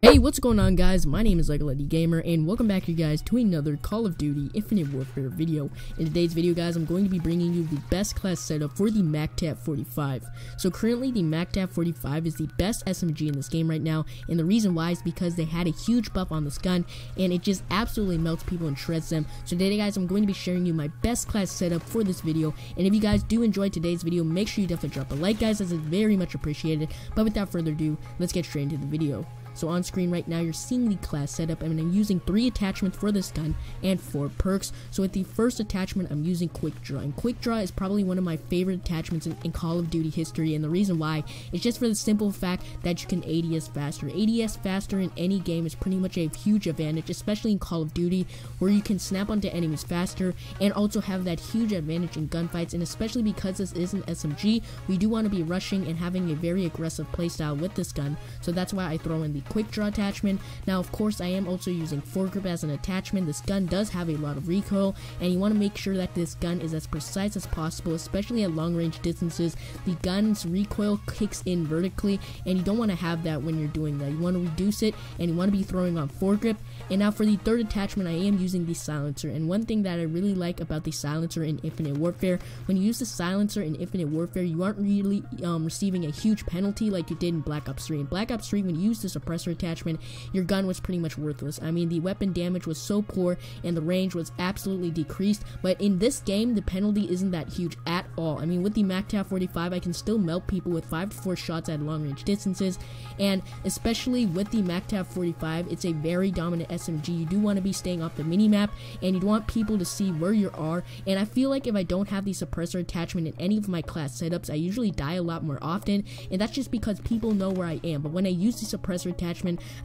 Hey, what's going on, guys? My name is legoletegamer, and welcome back, you guys, to another Call of Duty Infinite Warfare video. In today's video, guys, I'm going to be bringing you the best class setup for the MacTav-45. So currently, the MacTav-45 is the best SMG in this game right now, and the reason why is because they had a huge buff on this gun, and it just absolutely melts people and shreds them. So today, guys, I'm going to be sharing you my best class setup for this video, and if you guys do enjoy today's video, make sure you definitely drop a like, guys, as it's very much appreciated. But without further ado, let's get straight into the video. So on screen right now, you're seeing the class setup, and I'm using 3 attachments for this gun and 4 perks. So with the first attachment, I'm using Quick Draw, and Quick Draw is probably one of my favorite attachments in Call of Duty history, and the reason why is just for the simple fact that you can ADS faster. ADS faster in any game is pretty much a huge advantage, especially in Call of Duty, where you can snap onto enemies faster and also have that huge advantage in gunfights. And especially because this is an SMG, we do want to be rushing and having a very aggressive playstyle with this gun, so that's why I throw in the Quick Draw attachment. Now, of course, I am also using foregrip as an attachment. This gun does have a lot of recoil, and you want to make sure that this gun is as precise as possible, especially at long range distances. The gun's recoil kicks in vertically, and you don't want to have that when you're doing that. You want to reduce it, and you want to be throwing on foregrip. And now for the third attachment, I am using the silencer, and one thing that I really like about the silencer in Infinite Warfare, when you use the silencer in Infinite Warfare, you aren't really receiving a huge penalty like you did in Black Ops 3. In Black Ops 3, when you use the suppressor attachment, your gun was pretty much worthless. I mean, the weapon damage was so poor and the range was absolutely decreased, but in this game, the penalty isn't that huge at all. I mean, with the MacTav-45, I can still melt people with 5 to 4 shots at long range distances, and especially with the MacTav-45, it's a very dominant SMG. You do want to be staying off the minimap, and you want people to see where you are, and I feel like if I don't have the suppressor attachment in any of my class setups, I usually die a lot more often, and that's just because people know where I am. But when I use the suppressor attachment,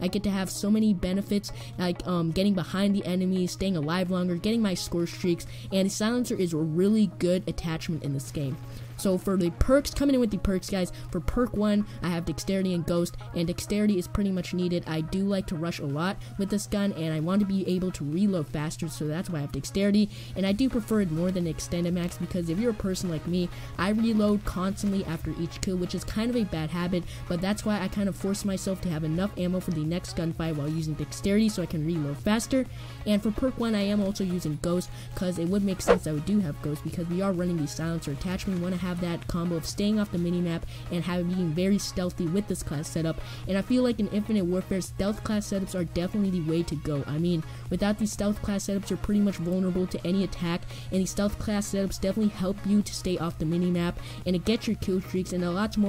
I get to have so many benefits, like getting behind the enemy, staying alive longer, getting my score streaks, and the silencer is a really good attachment in this game. So for the perks, coming in with the perks, guys, for perk 1, I have Dexterity and Ghost, and Dexterity is pretty much needed. I do like to rush a lot with this gun, and I want to be able to reload faster, so that's why I have Dexterity, and I do prefer it more than Extended Max, because if you're a person like me, I reload constantly after each kill, which is kind of a bad habit, but that's why I kind of force myself to have enough ammo for the next gunfight while using Dexterity so I can reload faster. And for perk 1, I am also using Ghost, because it would make sense that we do have Ghost, because we are running the silencer attachment. We want to have that combo of staying off the minimap and being very stealthy with this class setup, and I feel like in Infinite Warfare, stealth class setups are definitely the way to go. I mean, without these stealth class setups, you're pretty much vulnerable to any attack, and these stealth class setups definitely help you to stay off the minimap and to get your kill streaks, and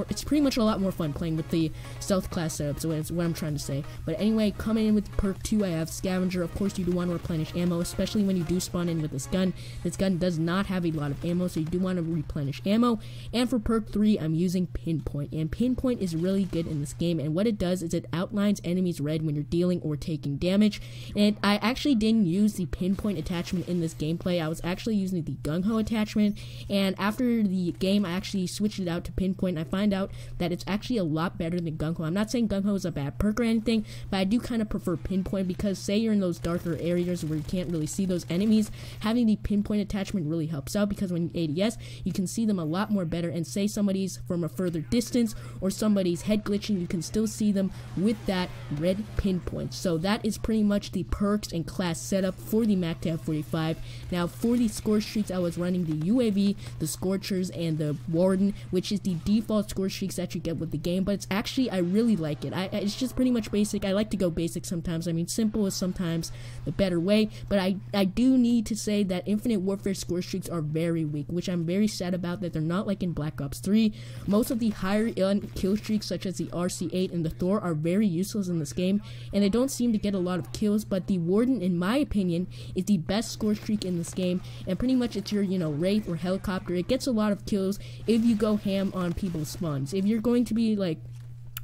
it's pretty much a lot more fun playing with the stealth class setups, so that's what I'm trying to say. But anyway, coming in with perk 2, I have Scavenger. Of course, you do want to replenish ammo, especially when you do spawn in with this gun. This gun does not have a lot of ammo, so you do want to replenish ammo. And for perk 3, I'm using Pinpoint, and Pinpoint is really good in this game, and what it does is it outlines enemies red when you're dealing or taking damage. And I actually didn't use the Pinpoint attachment in this gameplay. I was actually using the Gung Ho attachment, and after the game, I actually switched it out to Pinpoint, and I find out that it's actually a lot better than Gung Ho. I'm not saying Gung Ho is a bad perk or anything, but I do kind of prefer Pinpoint, because say you're in those darker areas where you can't really see those enemies, having the Pinpoint attachment really helps out, because when you ADS, you can see them a lot more better, and say somebody's from a further distance or somebody's head glitching, you can still see them with that red pinpoint. So that is pretty much the perks and class setup for the MacTav-45. Now for the score streaks, I was running the UAV, the Scorchers, and the Warden, which is the default score streaks that you get with the game, but it's actually, I really like it. It's just pretty much basic. I like to go basic sometimes. I mean, simple is sometimes the better way, but I do need to say that Infinite Warfare score streaks are very weak, which I'm very sad about, that they're not like in Black Ops 3. Most of the higher kill streaks, such as the RC8 and the Thor, are very useless in this game, and they don't seem to get a lot of kills, but the Warden, in my opinion, is the best score streak in this game, and pretty much it's your, Wraith or Helicopter. It gets a lot of kills if you go ham on people's spawns. If you're going to be, like,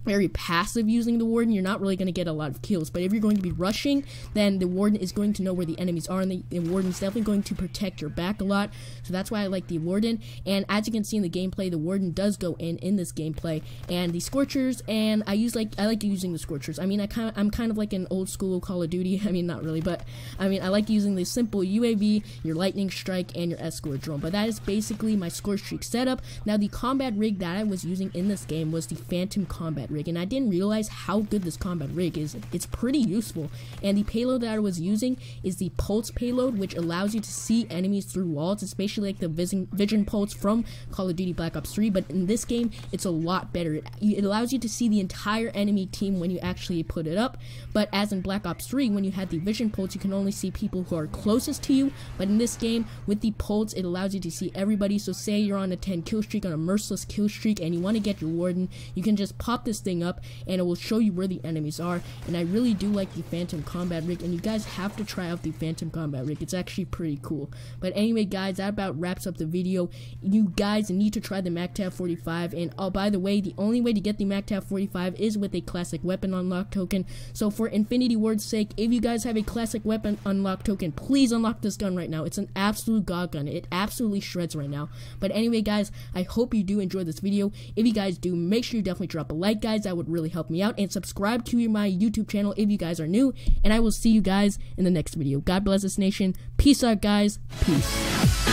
very passive using the Warden, you're not really going to get a lot of kills, but if you're going to be rushing, then the Warden is going to know where the enemies are, and the Warden's definitely going to protect your back a lot, so that's why I like the Warden. And as you can see in the gameplay, the Warden does go in this gameplay, and the Scorchers, and I like using the Scorchers. I mean, I'm kind of like an old school Call of Duty. I mean, not really, but I mean, I like using the simple UAV, your Lightning Strike, and your Escort Drone, but that is basically my score streak setup. Now, the combat rig that I was using in this game was the Phantom Combat Rig. rig, and I didn't realize how good this combat rig is. It's pretty useful, and the payload that I was using is the pulse payload, which allows you to see enemies through walls, especially like the vision pulse from Call of Duty Black Ops 3, but in this game, it's a lot better. It allows you to see the entire enemy team when you actually put it up, but as in Black Ops 3, when you had the vision pulse, you can only see people who are closest to you, but in this game, with the pulse, it allows you to see everybody. So say you're on a 10 kill streak, on a merciless kill streak, and you want to get your warden, you can just pop this thing up, and it will show you where the enemies are, and I really do like the Phantom combat rig, and you guys have to try out the Phantom combat rig. It's actually pretty cool. But anyway, guys, that about wraps up the video. You guys need to try the MacTav-45, and oh, by the way, the only way to get the MacTav-45 is with a classic weapon unlock token. So for Infinity Ward's sake, if you guys have a classic weapon unlock token, please unlock this gun right now. It's an absolute god gun. It absolutely shreds right now. But anyway, guys, I hope you do enjoy this video. If you guys do, make sure you definitely drop a like, guys. That would really help me out, and subscribe to my YouTube channel if you guys are new, and I will see you guys in the next video. God bless this nation. Peace out, guys. Peace.